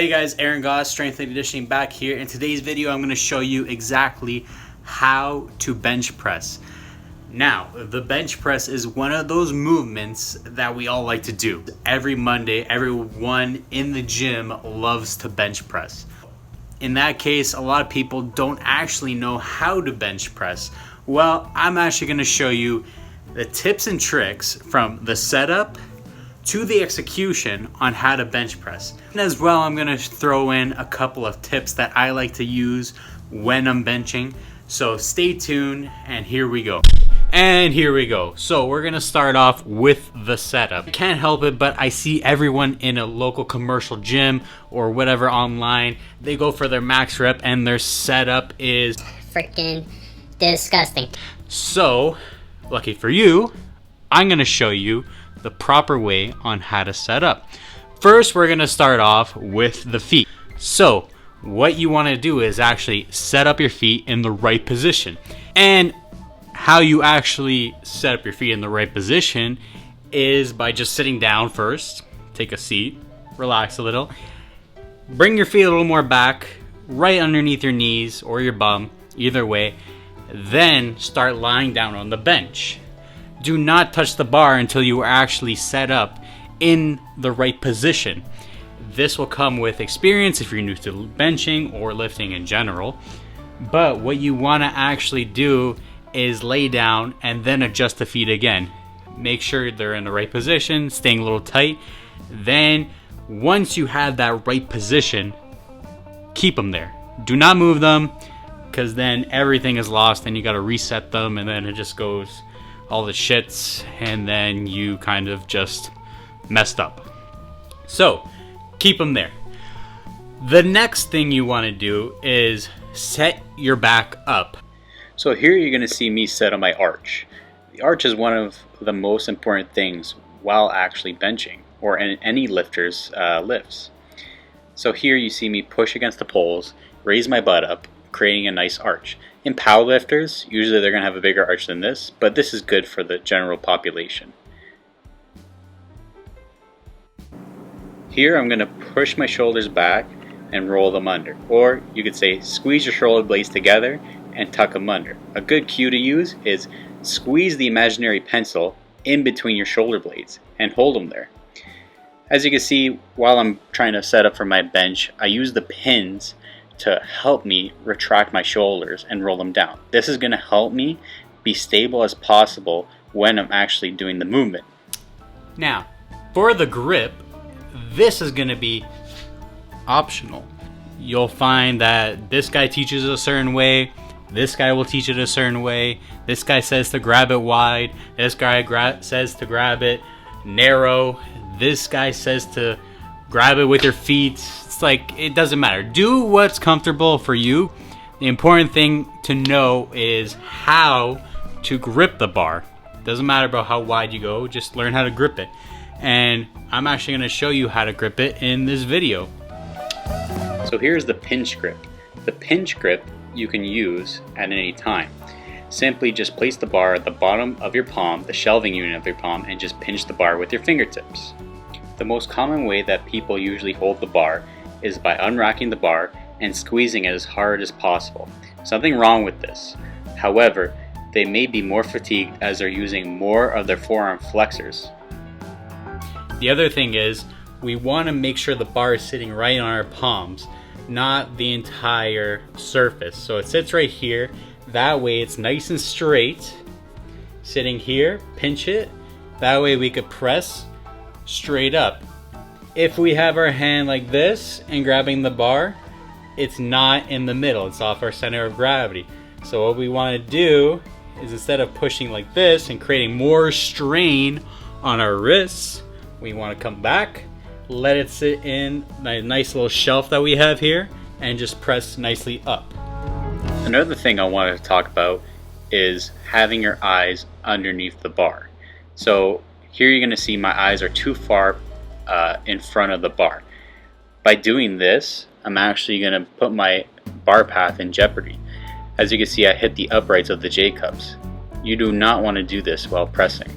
Hey guys, Aaron Goss, Strength and Conditioning back here. In today's video, I'm going to show you exactly how to bench press. Now, the bench press is one of those movements that we all like to do. Every Monday, everyone in the gym loves to bench press. In that case, a lot of people don't actually know how to bench press. Well, I'm actually going to show you the tips and tricks from the setup to the execution on how to bench press. And as well, I'm gonna throw in a couple of tips that I like to use when I'm benching. So stay tuned, and here we go. So we're gonna start off with the setup. I can't help it, but I see everyone in a local commercial gym or whatever online, they go for their max rep and their setup is freaking disgusting. So, lucky for you, I'm gonna show you the proper way on how to set up. First, we're gonna start off with the feet. So what you want to do is actually set up your feet in the right position. And how you actually set up your feet in the right position is by just sitting down first, take a seat, relax a little, bring your feet a little more back, right underneath your knees or your bum, either way, then start lying down on the bench. Do not touch the bar until you are actually set up in the right position. This will come with experience if you're new to benching or lifting in general. But what you want to actually do is lay down and then adjust the feet again. Make sure they're in the right position, staying a little tight. Then once you have that right position, keep them there. Do not move them, because then everything is lost and you got to reset them, and then it just goes all the shits, and then you kind of just messed up. So keep them there. The next thing you want to do is set your back up. So here you're going to see me set on my arch. The arch is one of the most important things while actually benching or in any lifter's lifts. So here you see me push against the poles, raise my butt up, creating a nice arch. In powerlifters, usually they're going to have a bigger arch than this, but this is good for the general population. Here I'm going to push my shoulders back and roll them under. Or you could say squeeze your shoulder blades together and tuck them under. A good cue to use is squeeze the imaginary pencil in between your shoulder blades and hold them there. As you can see, while I'm trying to set up for my bench, I use the pins to help me retract my shoulders and roll them down. This is going to help me be stable as possible when I'm actually doing the movement. Now, for the grip, this is going to be optional. You'll find that this guy teaches a certain way, this guy will teach it a certain way, this guy says to grab it wide, this guy says to grab it narrow, this guy says to grab it with your feet. It's like, it doesn't matter. Do what's comfortable for you. The important thing to know is how to grip the bar. Doesn't matter about how wide you go, just learn how to grip it. And I'm actually going to show you how to grip it in this video. So here's the pinch grip. The pinch grip you can use at any time. Simply just place the bar at the bottom of your palm, the shelving unit of your palm, and just pinch the bar with your fingertips. The most common way that people usually hold the bar is by unracking the bar and squeezing it as hard as possible. Something wrong with this. However, they may be more fatigued as they're using more of their forearm flexors. The other thing is, we want to make sure the bar is sitting right on our palms, not the entire surface. So it sits right here. That way it's nice and straight. Sitting here, pinch it. That way we could press straight up. If we have our hand like this and grabbing the bar, it's not in the middle, it's off our center of gravity. So what we want to do is, instead of pushing like this and creating more strain on our wrists, we want to come back, let it sit in a nice little shelf that we have here, and just press nicely up. Another thing I wanted to talk about is having your eyes underneath the bar. So here you're going to see my eyes are too far in front of the bar. By doing this, I'm actually going to put my bar path in jeopardy. As you can see, I hit the uprights of the J-cups. You do not want to do this while pressing.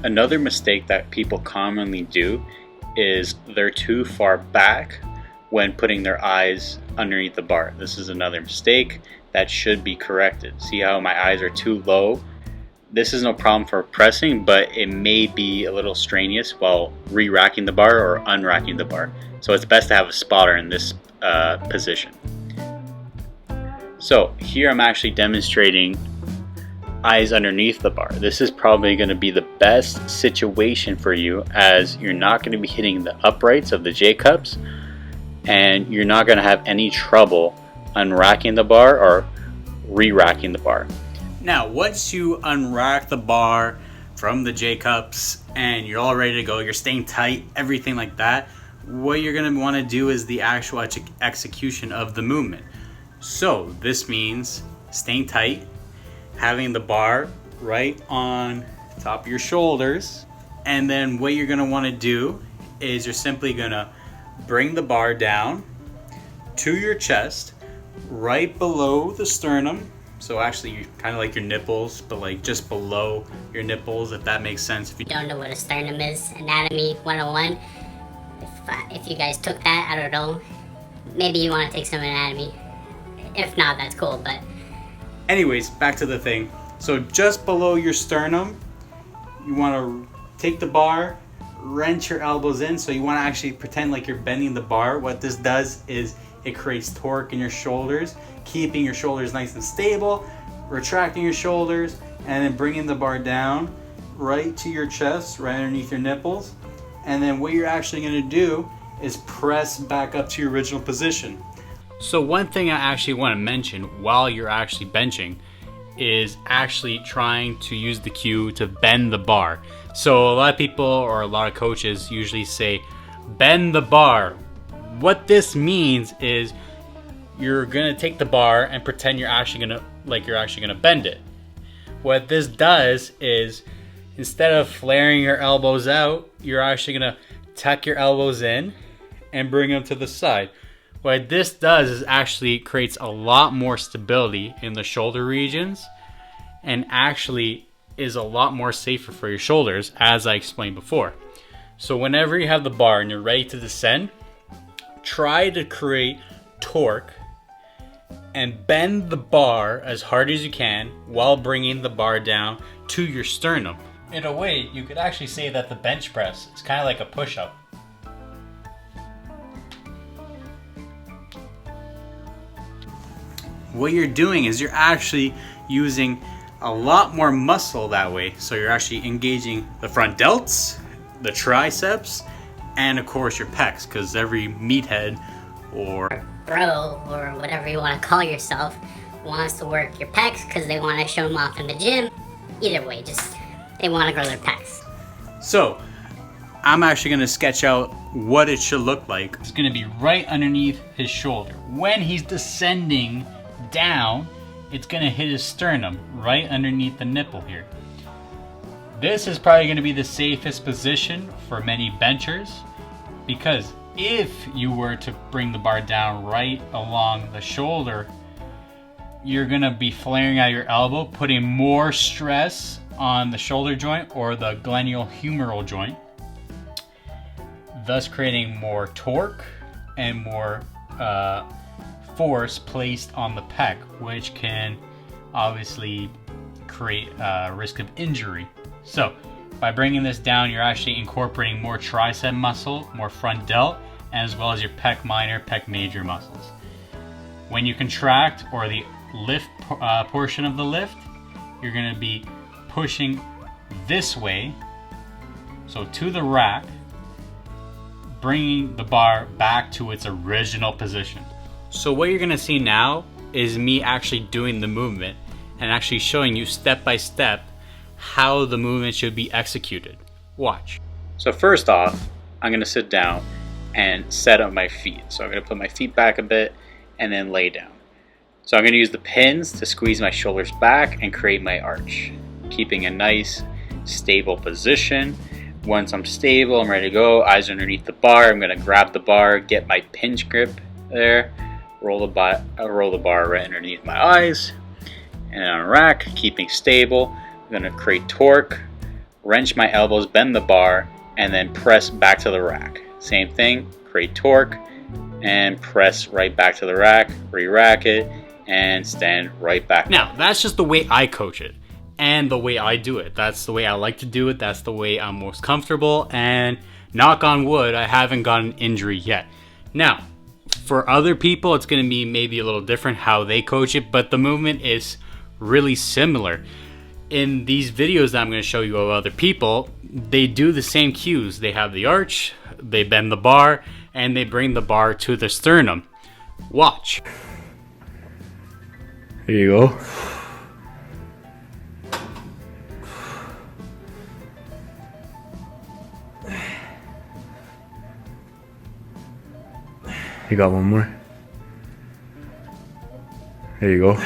Another mistake that people commonly do is they're too far back when putting their eyes underneath the bar. This is another mistake that should be corrected. See how my eyes are too low? This is no problem for pressing, but it may be a little strenuous while re-racking the bar or unracking the bar. So it's best to have a spotter in this position. So here I'm actually demonstrating eyes underneath the bar. This is probably going to be the best situation for you, as you're not going to be hitting the uprights of the J-cups, and you're not going to have any trouble unracking the bar or re-racking the bar. Now, once you unrack the bar from the J-cups and you're all ready to go, you're staying tight, everything like that, what you're going to want to do is the actual execution of the movement. So this means staying tight, having the bar right on top of your shoulders, and then what you're going to want to do is you're simply going to bring the bar down to your chest, right below the sternum. So actually kind of like your nipples, but like just below your nipples, if that makes sense. If you Don't know what a sternum is, Anatomy 101. If you guys took that, I don't know. Maybe you want to take some anatomy. If not, that's cool, but anyways, back to the thing. So just below your sternum, you want to take the bar, wrench your elbows in. So you want to actually pretend like you're bending the bar. What this does is it creates torque in your shoulders, keeping your shoulders nice and stable, retracting your shoulders, and then bringing the bar down right to your chest, right underneath your nipples. And then what you're actually going to do is press back up to your original position. So one thing I actually want to mention while you're actually benching is actually trying to use the cue to bend the bar. So a lot of people or a lot of coaches usually say, bend the bar. What this means is you're gonna take the bar and pretend you're actually gonna bend it. What this does is instead of flaring your elbows out, you're actually gonna tuck your elbows in and bring them to the side. What this does is actually creates a lot more stability in the shoulder regions, and actually is a lot more safer for your shoulders, as I explained before. So whenever you have the bar and you're ready to descend, try to create torque and bend the bar as hard as you can while bringing the bar down to your sternum. In a way, you could actually say that the bench press is kind of like a push-up. What you're doing is you're actually using a lot more muscle that way. So you're actually engaging the front delts, the triceps, and of course your pecs, because every meathead or bro, or whatever you want to call yourself, wants to work your pecs because they want to show them off in the gym. Either way, just they want to grow their pecs. So I'm actually going to sketch out what it should look like. It's going to be right underneath his shoulder. When he's descending down, it's going to hit his sternum right underneath the nipple here. This is probably going to be the safest position for many benchers, because if you were to bring the bar down right along the shoulder, you're going to be flaring out your elbow, putting more stress on the shoulder joint or the glenohumeral joint, thus creating more torque and more force placed on the pec, which can obviously create a risk of injury. So by bringing this down, you're actually incorporating more tricep muscle, more front delt, as well as your pec minor, pec major muscles. When you contract, or the lift portion of the lift, you're going to be pushing this way, so to the rack, bringing the bar back to its original position. So what you're going to see now is me actually doing the movement and actually showing you step by step how the movement should be executed. Watch. So first off, I'm going to sit down and set up my feet. So I'm going to put my feet back a bit and then lay down. So I'm going to use the pins to squeeze my shoulders back and create my arch, keeping a nice stable position. Once I'm stable, I'm ready to go. Eyes underneath the bar. I'm going to grab the bar, get my pinch grip there, roll the bar right underneath my eyes, and on a rack, keeping stable. I'm going to create torque, wrench my elbows, bend the bar, and then press back to the rack. Same thing, create torque, and press right back to the rack, re-rack it, and stand right back. Now, that's just the way I coach it and the way I do it. That's the way I like to do it. That's the way I'm most comfortable, and knock on wood, I haven't got an injury yet. Now, for other people, it's going to be maybe a little different how they coach it, but the movement is really similar. In these videos that I'm going to show you of other people, they do the same cues. They have the arch, they bend the bar, and they bring the bar to the sternum. Watch. Here you go. You got one more. There you go.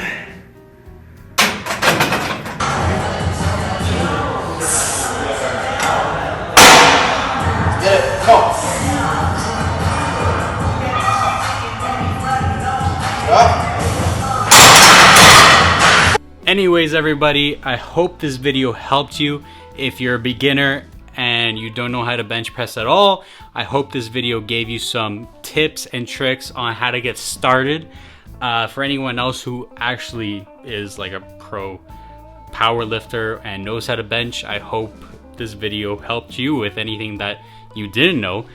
Anyways, everybody, I hope this video helped you. If you're a beginner and you don't know how to bench press at all, I hope this video gave you some tips and tricks on how to get started. For anyone else who actually is like a pro power lifter and knows how to bench, I hope this video helped you with anything that you didn't know.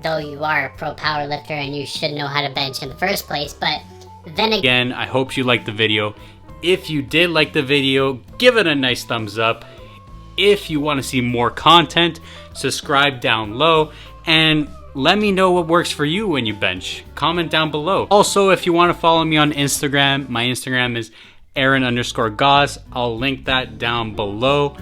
Though you are a pro power lifter and you should know how to bench in the first place, but then again, I hope you liked the video. If you did like the video, give it a nice thumbs up. If you want to see more content, subscribe down low and let me know what works for you when you bench. Comment down below. Also, if you want to follow me on Instagram, my Instagram is Aaron_Goss. I'll link that down below.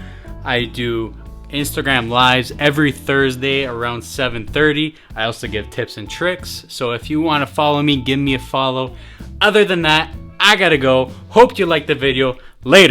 I do Instagram lives every Thursday around 7:30. I also give tips and tricks. So if you want to follow me, give me a follow. Other than that, I gotta go. Hope you liked the video. Later.